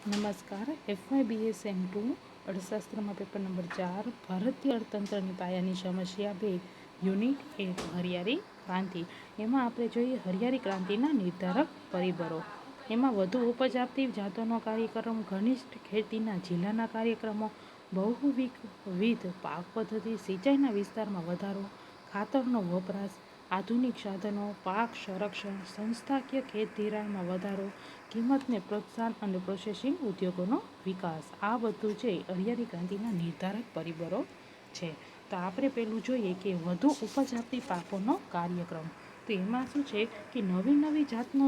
નમસ્કાર. B.A.sem-2 અર્થશાસ્ત્રમાં paper number 4 ભારતીય અર્થતંત્રની પાયાની સમસ્યા 2 યુનિટ 1 હરિયાળી ક્રાંતિ. એમાં આપણે જોઈએ હરિયાળી ક્રાંતિના નિર્ધારક પરિબળો. એમાં વધુ ઉપજ આપતી જાતોનો કાર્યક્રમ, ઘનિષ્ઠ ખેતીના જિલ્લાના કાર્યક્રમો, બહુવિધ પાક પદ્ધતિ, સિંચાઈના વિસ્તારમાં વધારો, ખાતરનો વપરાશ, આધુનિક સાધનો, પાક સંરક્ષણ, સંસ્થાકીય ખેત ધિરાણમાં વધારો, કિંમતને પ્રોત્સાહન અને પ્રોસેસિંગ ઉદ્યોગોનો વિકાસ. આ બધું છે હરિયાળી ક્રાંતિના નિર્ધારક પરિબળો છે. તો આપણે પહેલું જોઈએ કે વધુ ઉપજ આપતી પાકોનો કાર્યક્રમ. તો એમાં શું છે કે નવી જાતનો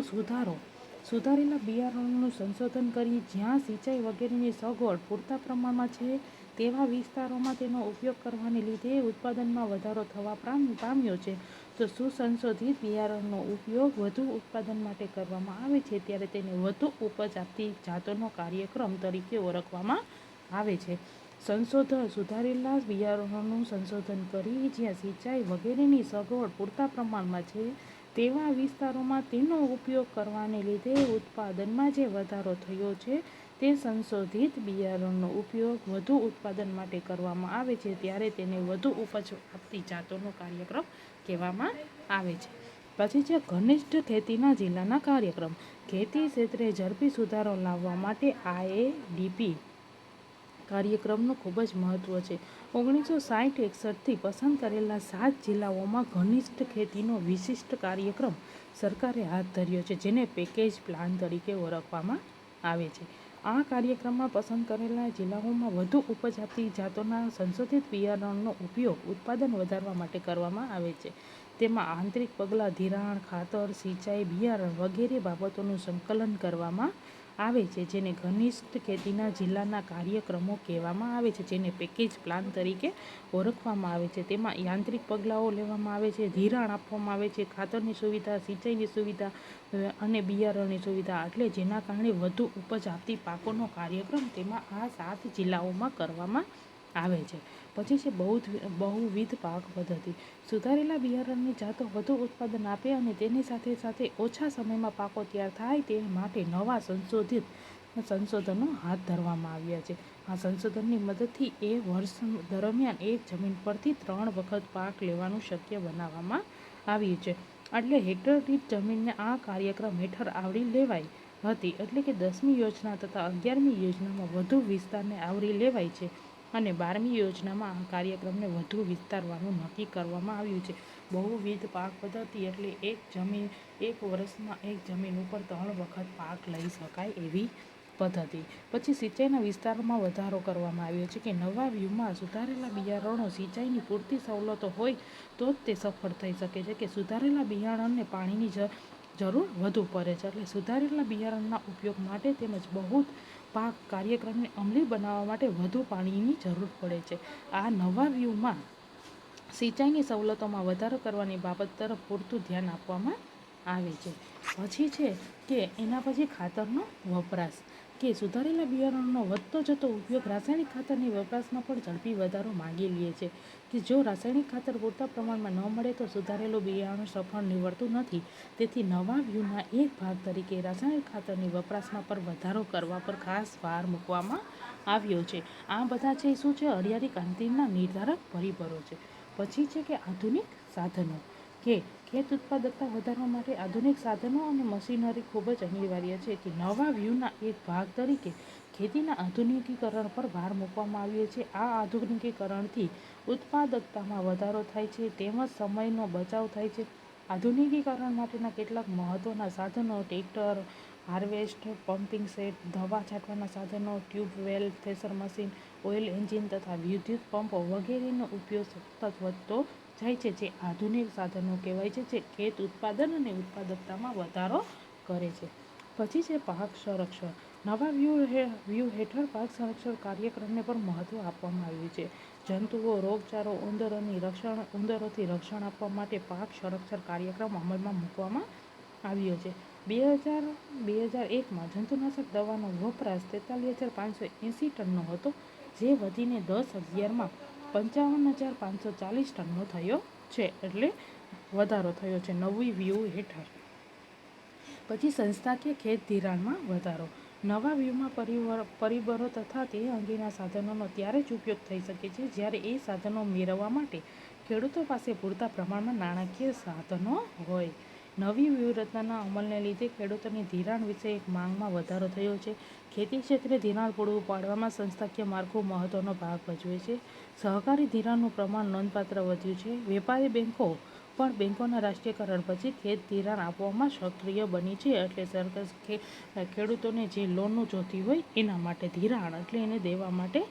સુધારેલા બિયારણોનું સંશોધન કરી જ્યાં સિંચાઈ વગેરેની સગવડ પૂરતા પ્રમાણમાં છે તેવા વિસ્તારોમાં તેનો ઉપયોગ કરવાને લીધે ઉત્પાદનમાં વધારો થવા પામ્યો છે. તો સુસંશોધિત બિયારણનો ઉપયોગ વધુ ઉત્પાદન માટે કરવામાં આવે છે ત્યારે તેને વધુ ઉપજ આપતી જાતોનો કાર્યક્રમ તરીકે ઓળખવામાં આવે છે. સુધારેલા બિયારણોનું સંશોધન કરી જ્યાં સિંચાઈ વગેરેની સગવડ પૂરતા પ્રમાણમાં છે તેવા વિસ્તારોમાં તેનો ઉપયોગ કરવાને લીધે ઉત્પાદનમાં જે વધારો થયો છે તે સંશોધિત બિયારણનો ઉપયોગ વધુ ઉત્પાદન માટે કરવામાં આવે છે ત્યારે તેને વધુ ઉપજ આપતી જાતોનો કાર્યક્રમ કહેવામાં આવે છે. પછી છે ઘનિષ્ઠ ખેતીના જિલ્લાના કાર્યક્રમ. ખેતી ક્ષેત્રે ઝડપી સુધારો લાવવા માટે IADP કાર્યક્રમનું ખૂબ જ મહત્વ છે. 1960-61થી પસંદ કરેલા 7 જિલ્લાઓમાં ઘનિષ્ઠ ખેતીનો વિશિષ્ટ કાર્યક્રમ સરકારે હાથ ધર્યો છે જેને પેકેજ પ્લાન તરીકે ઓળખવામાં આવે છે. આ કાર્યક્રમમાં પસંદ કરેલા જિલ્લાઓમાં વધુ ઉપજ આપતી જાતોના સંશોધિત બિયારણનો ઉપયોગ ઉત્પાદન વધારવા માટે કરવામાં આવે છે. તેમાં આંતરિક પગલાં, ધિરાણ, ખાતર, સિંચાઈ, બિયારણ વગેરે બાબતોનું સંકલન કરવામાં આવે છે જેને ઘનિષ્ઠ ખેતીના જિલ્લાના કાર્યક્રમો કહેવામાં આવે છે જેને પેકેજ પ્લાન તરીકે ઓળખવામાં આવે છે. તેમાં યાંત્રિક પગલાઓ લેવામાં આવે છે, ધિરાણ આપવામાં આવે છે, ખાતરની સુવિધા, સિંચાઈની સુવિધા અને બિયારણની સુવિધા એટલે જેના કારણે વધુ ઉપજ આપતી પાકોનો કાર્યક્રમ તેમાં આ 7 જિલ્લાઓમાં કરવામાં આવે છે. પછી છે બહુવિધ પાક પદ્ધતિ. સુધારેલા બિયારણની જાતો વધુ ઉત્પાદન આપે અને તેની સાથે ઓછા સમયમાં પાકો તૈયાર થાય તે માટે નવા સંશોધનો હાથ ધરવામાં આવ્યા છે. આ સંશોધનની મદદથી વર્ષ દરમિયાન એક જમીન પરથી 3 વખત પાક લેવાનું શક્ય બનાવવામાં આવ્યું છે. એટલે હેક્ટર દીઠ જમીનને આ કાર્યક્રમ હેઠળ આવરી લેવાઈ હતી. એટલે કે 10મી યોજના તથા 11મી યોજનામાં વધુ વિસ્તારને આવરી લેવાય છે અને 12મી યોજનામાં આ કાર્યક્રમને વધુ વિસ્તારવાનું નક્કી કરવામાં આવ્યું છે. બહુવિધ પાક પદ્ધતિ એટલે એક વર્ષમાં એક જમીન ઉપર 3 વખત પાક લઈ શકાય એવી પદ્ધતિ. પછી સિંચાઈના વિસ્તારમાં વધારો કરવામાં આવ્યો છે કે નવા વ્યૂહમાં સુધારેલા બિયારણો સિંચાઈની પૂરતી સવલતો હોય તો જ તે સફળ થઈ શકે છે કે સુધારેલા બિયારણને પાણીની જરૂર વધુ પડે છે. એટલે સુધારેલા બિયારણના ઉપયોગ માટે તેમજ બહુ પાક કાર્યક્રમને અમલી બનાવવા માટે વધુ પાણીની જરૂર પડે છે. આ નવા વ્યૂહમાં સિંચાઈની સવલતોમાં વધારો કરવાની બાબત તરફ પૂરતું ધ્યાન આપવામાં આવે છે. પછી છે કે એના પછી ખાતરનો વપરાશ કે સુધારેલા બિયારણનો વધતો જતો ઉપયોગ રાસાયણિક ખાતરની વપરાશમાં પણ ઝડપી વધારો માંગી લે છે કે જો રાસાયણિક ખાતર પૂરતા પ્રમાણમાં ન મળે તો સુધારેલું બિયારણ સફળ નીવડતું નથી. તેથી નવા વ્યૂહના એક ભાગ તરીકે રાસાયણિક ખાતરની વપરાશમાં પર વધારો કરવા પર ખાસ ભાર મૂકવામાં આવ્યો છે. આ બધા છે શું છે હરિયાળી ક્રાંતિના નિર્ધારક પરિબળો છે. પછી છે કે આધુનિક સાધનો કે ખેત ઉત્પાદકતા વધારવા માટે આધુનિક સાધનો અને મશીનરી ખૂબ જ અનિવાર્ય છે કે નવા વ્યૂહના એક ભાગ તરીકે ખેતીના આધુનિકીકરણ પર ભાર મૂકવામાં આવ્યો છે. આ આધુનિકીકરણથી ઉત્પાદકતામાં વધારો થાય છે તેમજ સમયનો બચાવ થાય છે. આધુનિકીકરણ માટેના કેટલાક મહત્વના સાધનો ટ્રેક્ટર, હાર્વેસ્ટર, પમ્પિંગ સેટ, દવા છાંટવાના સાધનો, tube well, thresher machine, oil engine તથા વિદ્યુત પંપો વગેરેનો ઉપયોગ સતત વધતો જાય છે જે આધુનિક સાધનો કહેવાય છે જે ખેત ઉત્પાદન અને ઉત્પાદકતામાં વધારો કરે છે. પછી છે પાક સંરક્ષણ. નવા વ્યૂહ હેઠળ પાક સંરક્ષણ કાર્યક્રમને પણ મહત્વ આપવામાં આવ્યું છે. જંતુઓ, રોગચાળો, ઉંદરોથી રક્ષણ આપવા માટે પાક સંરક્ષણ કાર્યક્રમ અમલમાં મૂકવામાં આવ્યો છે. 2001માં જંતુનાશક દવાનો વપરાશ 43,580 ટનનો હતો જે વધીને 10-11માં 55,540 ટનનો થયો છે. એટલે વધારો થયો છે નવી વ્યૂહ હેઠળ. પછી સંસ્થાકીય ખેત ધિરાણમાં વધારો. નવા વ્યૂહમાં પરિબળો તથા તે અંગેના સાધનોનો ત્યારે જ ઉપયોગ થઈ શકે છે જ્યારે એ સાધનો મેળવવા માટે ખેડૂતો પાસે પૂરતા પ્રમાણમાં નાણાકીય સાધનો હોય. નવી વ્યૂહરચનાના અમલને લીધે ખેડૂતોની ધિરાણ વિષયક માંગમાં વધારો થયો છે. ખેતી ક્ષેત્રે ધિરાણ પૂરું પાડવામાં સંસ્થાકીય માળખું મહત્વનો ભાગ ભજવે છે. સહકારી ધિરાણનું પ્રમાણ નોંધપાત્ર વધ્યું છે. વેપારી બેંકો પણ બેંકોના રાષ્ટ્રીયકરણ પછી ખેત ધિરાણ આપવામાં સક્રિય બની છે. એટલે સરકાર ખેડૂતોને જે લોનનું જોતી હોય એના માટે ધિરાણ એટલે એને દેવા માટે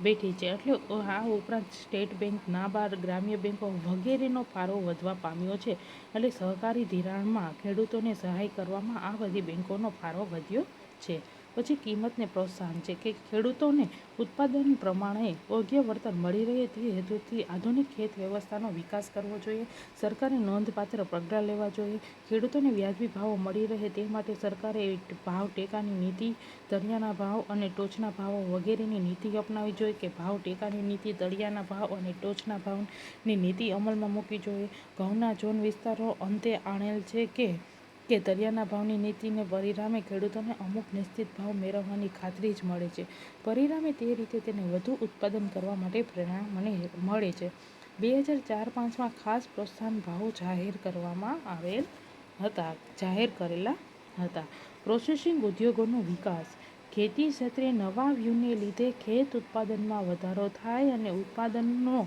બેઠી છે. એટલે આ ઉપરાંત સ્ટેટ બેંક, નાબાર્ડ, ગ્રામ્ય બેંકો વગેરેનો ફાળો વધવા પામ્યો છે. એટલે સહકારી ધિરાણમાં ખેડૂતોને સહાય કરવામાં આ બધી બેંકોનો ફાળો વધ્યો છે. પછી કિંમતને પ્રોત્સાહન છે કે ખેડૂતોને ઉત્પાદન પ્રમાણે યોગ્ય વળતર મળી રહે તે હેતુથી આધુનિક ખેત વ્યવસ્થાનો વિકાસ કરવો જોઈએ. સરકારે નોંધપાત્ર પગલાં લેવા જોઈએ. ખેડૂતોને વ્યાજબી ભાવો મળી રહે તે માટે સરકારે ભાવ ટેકાની નીતિ, તળિયાના ભાવ અને ટોચના ભાવો વગેરેની નીતિ અપનાવવી જોઈએ કે ભાવ ટેકાની નીતિ, તળિયાના ભાવ અને ટોચના ભાવની નીતિ અમલમાં મૂકવી જોઈએ. ઘઉંના ઝોન વિસ્તારો અંતે આણેલ છે કે તળિયાના ભાવની નીતિને પરિણામે ખેડૂતોને અમુક નિશ્ચિત ભાવ મેળવવાની ખાતરી જ મળે છે. પરિણામે તે રીતે તેને વધુ ઉત્પાદન કરવા માટે પ્રેરણા મળે છે. 2004-05માં ખાસ પ્રોત્સાહન ભાવો જાહેર કરેલા હતા. પ્રોસેસિંગ ઉદ્યોગોનો વિકાસ. ખેતી ક્ષેત્રે નવા વ્યૂહને લીધે ખેત ઉત્પાદનમાં વધારો થાય અને ઉત્પાદનનો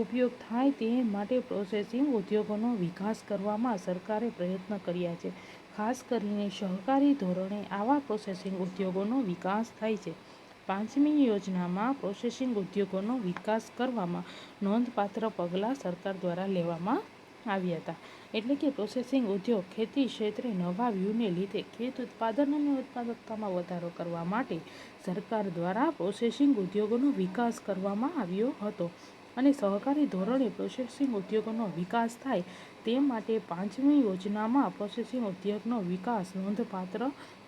ઉપયોગ થાય તે માટે પ્રોસેસિંગ ઉદ્યોગોનો વિકાસ કરવામાં સરકારે પ્રયત્ન કર્યા છે. ખાસ કરીને સહકારી ધોરણે આવા પ્રોસેસિંગ ઉદ્યોગોનો વિકાસ થાય છે. 5મી યોજનામાં પ્રોસેસિંગ ઉદ્યોગોનો વિકાસ કરવામાં નોંધપાત્ર પગલાં સરકાર દ્વારા લેવામાં આવ્યા હતા. એટલે કે પ્રોસેસિંગ ઉદ્યોગ ખેતી ક્ષેત્રે નવા વ્યૂહને લીધે ખેત ઉત્પાદન અને ઉત્પાદકતામાં વધારો કરવા માટે સરકાર દ્વારા પ્રોસેસિંગ ઉદ્યોગોનો વિકાસ કરવામાં આવ્યો હતો અને સહકારી ધોરણે પ્રોસેસિંગ ઉદ્યોગોનો વિકાસ થાય તે માટે 5મી યોજનામાં પ્રોસેસિંગ ઉદ્યોગનો વિકાસ નોંધપાત્ર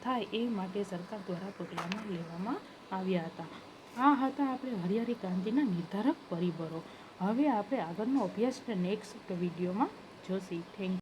થાય એ માટે સરકાર દ્વારા પગલાં લેવામાં આવ્યા હતા. આ હતા આપણે હરિયાળી ક્રાંતિના નિર્ધારક પરિબળો. હવે આપણે આગળનો અભ્યાસ નેક્સ્ટ વિડીયોમાં જોશી. Thank you.